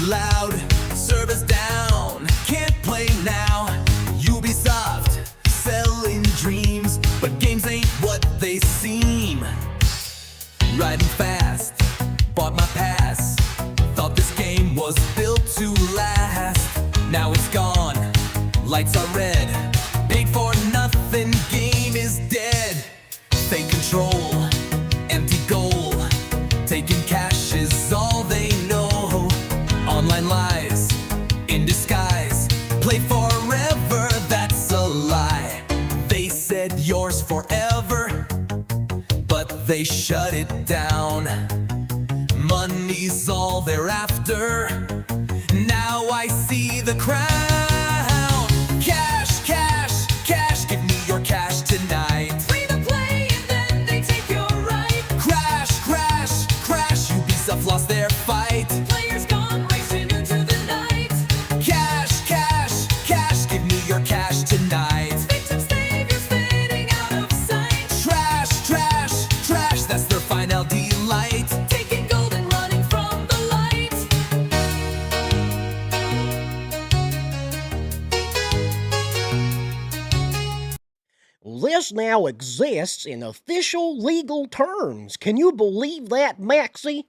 loud, servers down, can't play now. Ubisoft, selling dreams, but games ain't what they seem. Riding fast, bought my pass, thought this game was built to last. Now it's gone, lights are red, paid for nothing, game is dead. Fake control, empty goal, taking cash is all they know. Online lies, in disguise, play forever, that's a lie. They said yours forever, but they shut it down. Money's all they're after, now I see the crown. Cash, cash, cash, give me your cash tonight. Free to play and then they take your right. Crash, crash, crash, Ubisoft lost their fight. Players gone racing into the night. Cash, cash, cash, give me your cash tonight. Victim saviors fading out of sight. Trash, trash, trash, that's their final delight. Taking gold and running from the light. This now exists in official legal terms. Can you believe that, Maxie?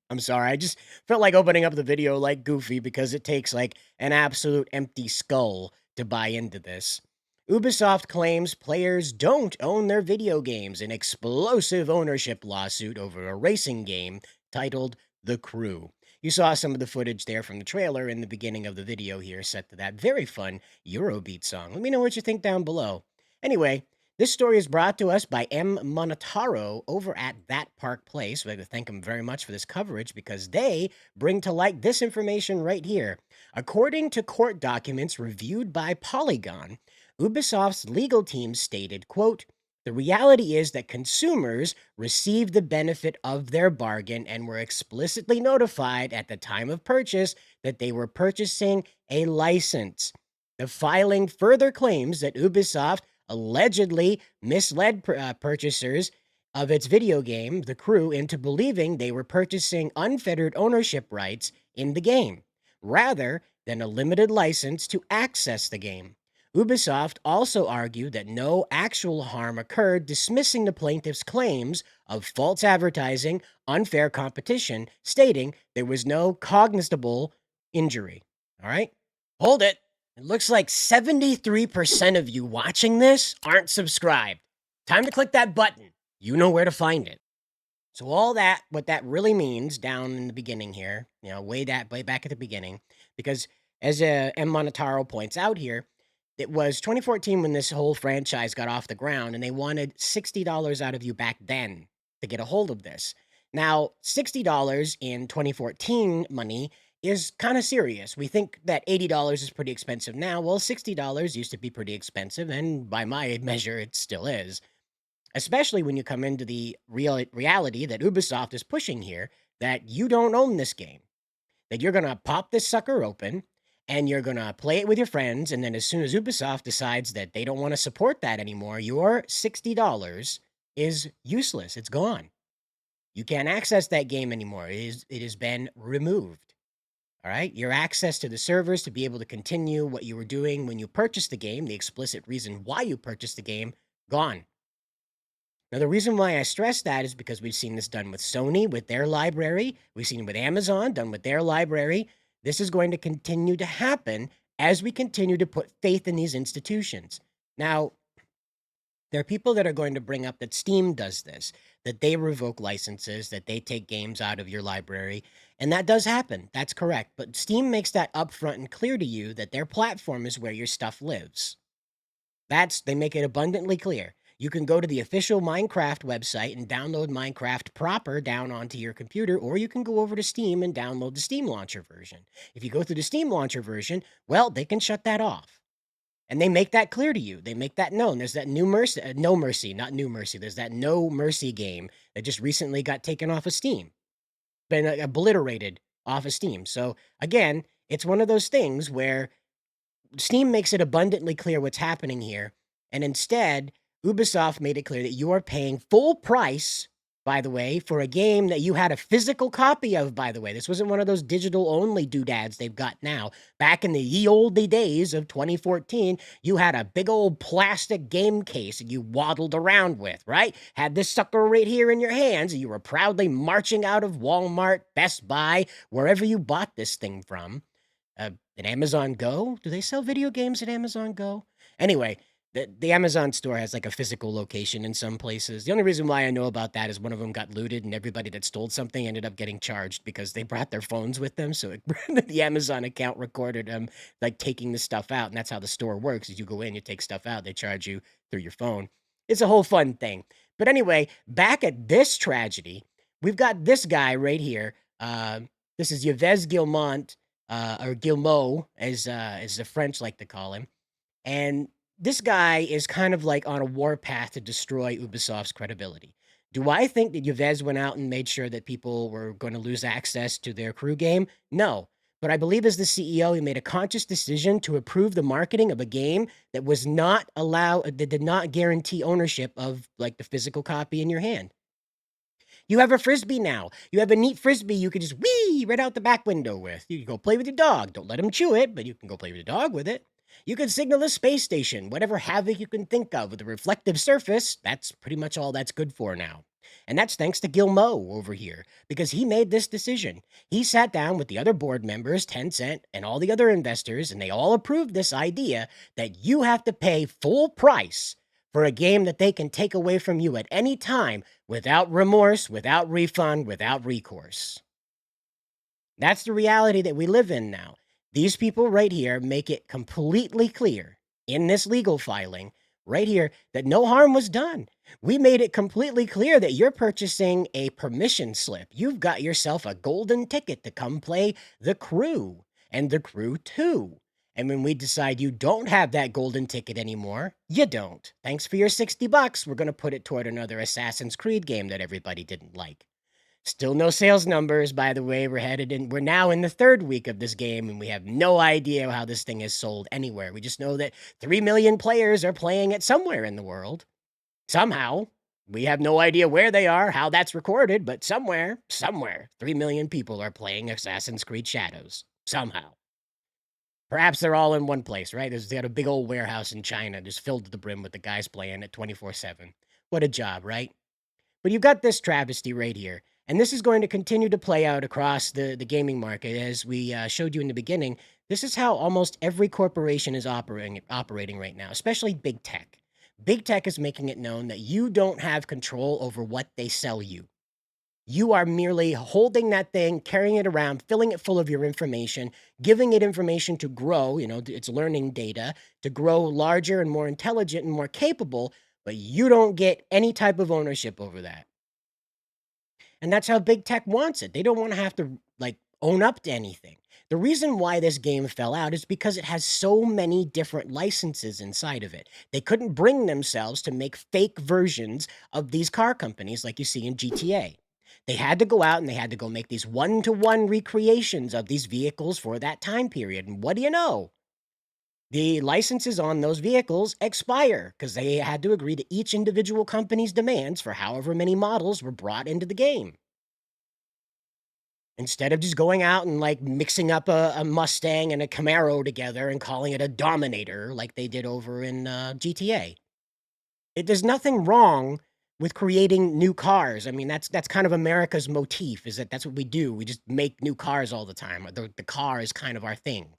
I'm sorry, I just felt like opening up the video like Goofy because it takes like an absolute empty skull to buy into this. Ubisoft claims players don't own their video games in explosive ownership lawsuit over a racing game titled The Crew. You saw some of the footage there from the trailer in the beginning of the video here set to that very fun Eurobeat song. Let me know what you think down below. Anyway, this story is brought to us by M. Monotaro over at That Park Place. We'd like to thank them very much for this coverage because they bring to light this information right here. According to court documents reviewed by Polygon, Ubisoft's legal team stated, quote, "The reality is that consumers received the benefit of their bargain and were explicitly notified at the time of purchase that they were purchasing a license." The filing further claims that Ubisoft allegedly misled purchasers of its video game, The Crew, into believing they were purchasing unfettered ownership rights in the game, rather than a limited license to access the game. Ubisoft also argued that no actual harm occurred, dismissing the plaintiff's claims of false advertising, unfair competition, stating there was no cognizable injury. All right? Hold it. It looks like 73% of you watching this aren't subscribed. Time to click that button. You know where to find it. So all that, what that really means down in the beginning here, way back at the beginning, because as M. Monotaro points out here, it was 2014 when this whole franchise got off the ground, and they wanted $60 out of you back then to get a hold of this. Now, $60 in 2014 money is kind of serious. We think that $80 is pretty expensive now. Well, $60 used to be pretty expensive, and by my measure, it still is. Especially when you come into the reality that Ubisoft is pushing here, that you don't own this game. That you're going to pop this sucker open, and you're going to play it with your friends, and then as soon as Ubisoft decides that they don't want to support that anymore, your $60 is useless. It's gone. You can't access that game anymore. It has been removed. All right, your access to the servers to be able to continue what you were doing when you purchased the game, the explicit reason why you purchased the game, gone. Now, the reason why I stress that is because we've seen this done with Sony, with their library. We've seen it with Amazon, done with their library. This is going to continue to happen as we continue to put faith in these institutions. Now, there are people that are going to bring up that Steam does this, that they revoke licenses, that they take games out of your library, and that does happen. That's correct. But Steam makes that upfront and clear to you that their platform is where your stuff lives. They make it abundantly clear. You can go to the official Minecraft website and download Minecraft proper down onto your computer, or you can go over to Steam and download the Steam Launcher version. If you go through the Steam Launcher version, well, they can shut that off. And they make that clear to you. They make that known. There's that No Mercy, not New Mercy. There's that No Mercy game that just recently got taken off of Steam. Been obliterated off of Steam. So again, it's one of those things where Steam makes it abundantly clear what's happening here. And instead, Ubisoft made it clear that you are paying full price by the way, for a game that you had a physical copy of, by the way. This wasn't one of those digital-only doodads they've got now. Back in the ye olde days of 2014, you had a big old plastic game case that you waddled around with, right? Had this sucker right here in your hands, and you were proudly marching out of Walmart, Best Buy, wherever you bought this thing from. At Amazon Go? Do they sell video games at Amazon Go? Anyway, the Amazon store has like a physical location in some places. The only reason why I know about that is one of them got looted and everybody that stole something ended up getting charged because they brought their phones with them. So the Amazon account recorded them like taking the stuff out. And that's how the store works. Is you go in, you take stuff out, they charge you through your phone. It's a whole fun thing. But anyway, back at this tragedy, we've got this guy right here. This is Yves Guillemot, or Guillemot, as the French like to call him. And this guy is kind of like on a warpath to destroy Ubisoft's credibility. Do I think that Yves went out and made sure that people were going to lose access to their crew game? No. But I believe as the CEO, he made a conscious decision to approve the marketing of a game that was not that did not guarantee ownership of like the physical copy in your hand. You have a frisbee now. You have a neat frisbee you can just whee right out the back window with. You can go play with your dog. Don't let him chew it, but you can go play with your dog with it. You can signal a space station, whatever havoc you can think of with a reflective surface. That's pretty much all that's good for now. And that's thanks to Guillemot over here, because he made this decision. He sat down with the other board members, Tencent, and all the other investors, and they all approved this idea that you have to pay full price for a game that they can take away from you at any time without remorse, without refund, without recourse. That's the reality that we live in now. These people right here make it completely clear in this legal filing right here that no harm was done. We made it completely clear that you're purchasing a permission slip. You've got yourself a golden ticket to come play The Crew and The Crew 2. And when we decide you don't have that golden ticket anymore, you don't. Thanks for your $60. We're going to put it toward another Assassin's Creed game that everybody didn't like. Still no sales numbers, by the way. We're now in the third week of this game, and we have no idea how this thing is sold anywhere. We just know that 3 million players are playing it somewhere in the world. Somehow. We have no idea where they are, how that's recorded, but somewhere, 3 million people are playing Assassin's Creed Shadows. Somehow. Perhaps they're all in one place, right? They got a big old warehouse in China just filled to the brim with the guys playing it 24/7. What a job, right? But you've got this travesty right here. And this is going to continue to play out across the gaming market. As we showed you in the beginning, this is how almost every corporation is operating right now, especially big tech. Big tech is making it known that you don't have control over what they sell you. You are merely holding that thing, carrying it around, filling it full of your information, giving it information to grow, it's learning data, to grow larger and more intelligent and more capable, but you don't get any type of ownership over that. And that's how big tech wants it. They don't want to have to own up to anything. The reason why this game fell out is because it has so many different licenses inside of it. They couldn't bring themselves to make fake versions of these car companies like you see in GTA. They had to go out and they had to go make these one-to-one recreations of these vehicles for that time period. And what do you know? The licenses on those vehicles expire because they had to agree to each individual company's demands for however many models were brought into the game. Instead of just going out and mixing up a Mustang and a Camaro together and calling it a Dominator like they did over in GTA. There's nothing wrong with creating new cars. I mean, that's kind of America's motif, is that's what we do. We just make new cars all the time. The car is kind of our thing.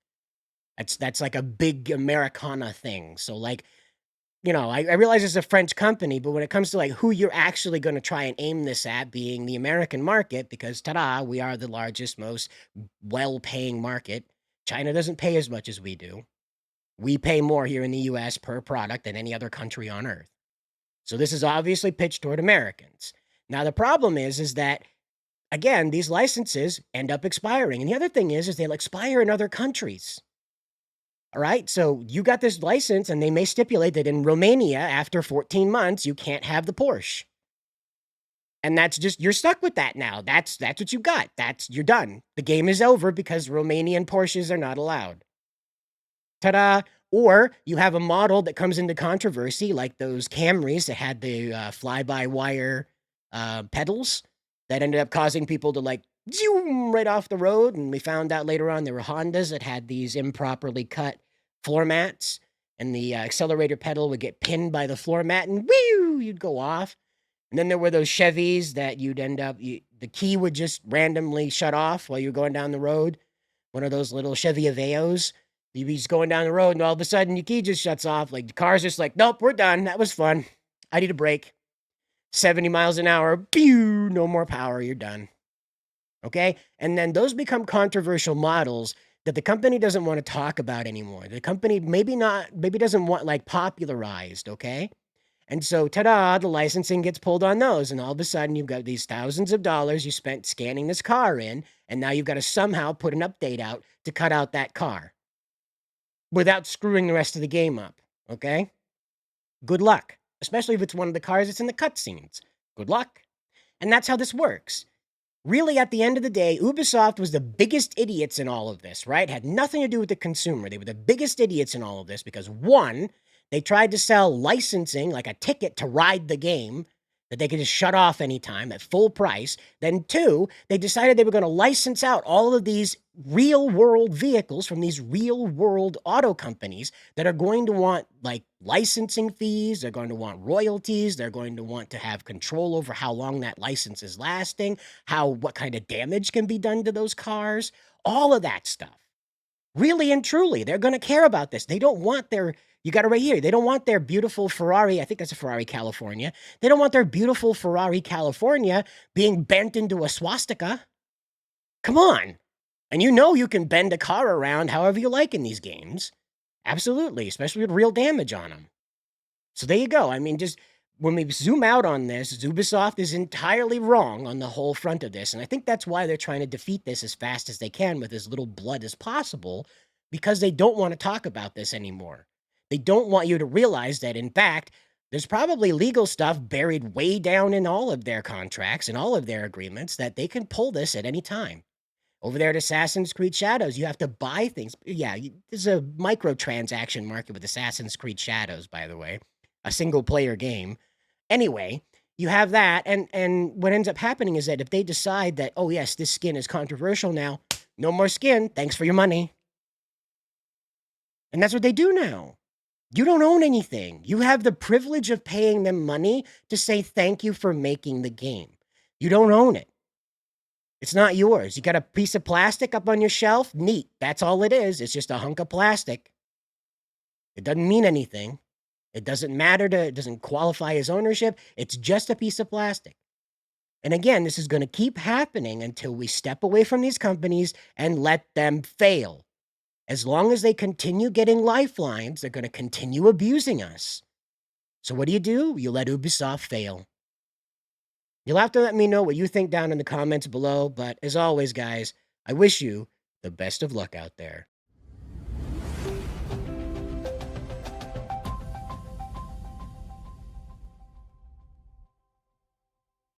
That's like a big Americana thing. So I realize it's a French company, but when it comes to who you're actually going to try and aim this at being the American market, because ta-da, we are the largest, most well-paying market. China doesn't pay as much as we do. We pay more here in the US per product than any other country on earth. So this is obviously pitched toward Americans. Now, the problem is that, again, these licenses end up expiring. And the other thing is they'll expire in other countries. All right, so you got this license, and they may stipulate that in Romania, after 14 months, you can't have the Porsche. And that's just, you're stuck with that now. That's what you got. You're done. The game is over because Romanian Porsches are not allowed. Ta-da! Or you have a model that comes into controversy, like those Camrys that had the fly-by-wire pedals that ended up causing people to like zoom right off the road. And we found out later on there were Hondas that had these improperly cut floor mats, and the accelerator pedal would get pinned by the floor mat, and whew, you'd go off. And then there were those Chevys that you'd end up, the key would just randomly shut off while you're going down the road. One of those little Chevy Aveos. You'd be just going down the road, and all of a sudden your key just shuts off. Like the car's just like, nope, we're done. That was fun. I need a break. 70 miles an hour. Pew, no more power. You're done. Okay? And then those become controversial models that the company doesn't want to talk about anymore. The company maybe doesn't want like popularized, okay? And so, ta-da, the licensing gets pulled on those. And all of a sudden, you've got these thousands of dollars you spent scanning this car in, and now you've got to somehow put an update out to cut out that car without screwing the rest of the game up, okay? Good luck, especially if it's one of the cars that's in the cutscenes. Good luck. And that's how this works. Really, at the end of the day, Ubisoft was the biggest idiots in all of this, right? Had nothing to do with the consumer. They were the biggest idiots in all of this because, one, they tried to sell licensing, like a ticket to ride the game, that they could just shut off anytime at full price. Then, two, they decided they were going to license out all of these real-world vehicles from these real-world auto companies that are going to want, like, licensing fees. They're going to want royalties. They're going to want to have control over how long that license is lasting, what kind of damage can be done to those cars, all of that stuff. Really and truly, they're going to care about this. They don't want you got it right here. They don't want their beautiful Ferrari. I think that's a Ferrari California. They don't want their beautiful Ferrari California being bent into a swastika. Come on. And you know you can bend a car around however you like in these games. Absolutely, especially with real damage on them. So there you go. I mean, just when we zoom out on this, Ubisoft is entirely wrong on the whole front of this. And I think that's why they're trying to defeat this as fast as they can with as little blood as possible, because they don't want to talk about this anymore. They don't want you to realize that, in fact, there's probably legal stuff buried way down in all of their contracts and all of their agreements that they can pull this at any time. Over there at Assassin's Creed Shadows, you have to buy things. Yeah, there's a microtransaction market with Assassin's Creed Shadows, by the way, a single-player game. Anyway, you have that, and what ends up happening is that if they decide that, oh yes, this skin is controversial now, no more skin, thanks for your money. And that's what they do now. You don't own anything. You have the privilege of paying them money to say thank you for making the game. You don't own it. It's not yours. You got a piece of plastic up on your shelf? Neat. That's all it is. It's just a hunk of plastic. It doesn't mean anything. It doesn't matter it doesn't qualify as ownership. It's just a piece of plastic. And again, this is going to keep happening until we step away from these companies and let them fail. As long as they continue getting lifelines, they're going to continue abusing us. So what do? You let Ubisoft fail. You'll have to let me know what you think down in the comments below, but as always, guys, I wish you the best of luck out there.